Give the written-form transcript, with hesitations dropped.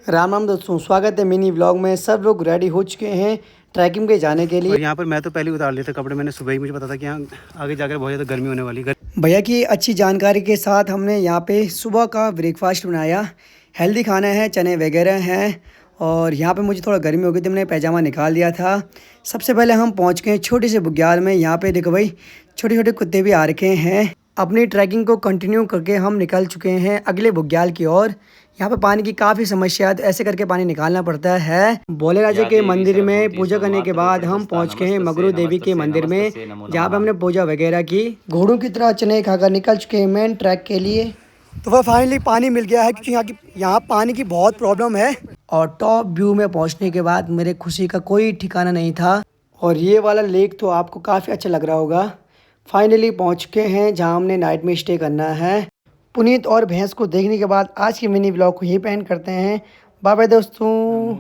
राम राम दोस्तों, स्वागत है मिनी व्लॉग में। सब लोग रेडी हो चुके हैं ट्रैकिंग पे जाने के लिए। और यहाँ पर मैं तो पहले उतार लिए थे कपड़े, मैंने सुबह ही, मुझे पता था कि यहाँ आगे जाकर बहुत ज़्यादा गर्मी होने वाली है। भैया की अच्छी जानकारी के साथ हमने यहाँ पे सुबह का ब्रेकफास्ट बनाया। हेल्दी खाना है, चने वगैरह हैं। और यहाँ पे मुझे थोड़ा गर्मी हो गई थी, मैंने पैजामा निकाल दिया था। सबसे पहले हम पहुँच गए छोटे से बुग्याल में। यहाँ पे देखो भाई, छोटे छोटे कुत्ते भी आ रखे हैं। अपनी ट्रैकिंग को कंटिन्यू करके हम निकल चुके हैं अगले बुग्याल की ओर। यहाँ पे पानी की काफ़ी समस्या है, तो ऐसे करके पानी निकालना पड़ता है। भोले राजा के मंदिर में पूजा करने के बाद हम पहुँच गए हैं मगरू देवी के मंदिर में, जहाँ पे हमने पूजा वगैरह की। घोड़ों की तरह चने खाकर निकल चुके हैं मेन ट्रैक के लिए। तो वह फाइनली पानी मिल गया है, क्योंकि यहाँ पानी की बहुत प्रॉब्लम है। और टॉप व्यू में पहुँचने के बाद मेरे खुशी का कोई ठिकाना नहीं था। और ये वाला लेक तो आपको काफ़ी अच्छा लग रहा होगा। फाइनली पहुँच चुके हैं जहाँ हमने नाइट में स्टे करना है। पुनीत और भैंस को देखने के बाद आज के मिनी ब्लॉग को यहीं पे एंड करते हैं। बाय बाय दोस्तों।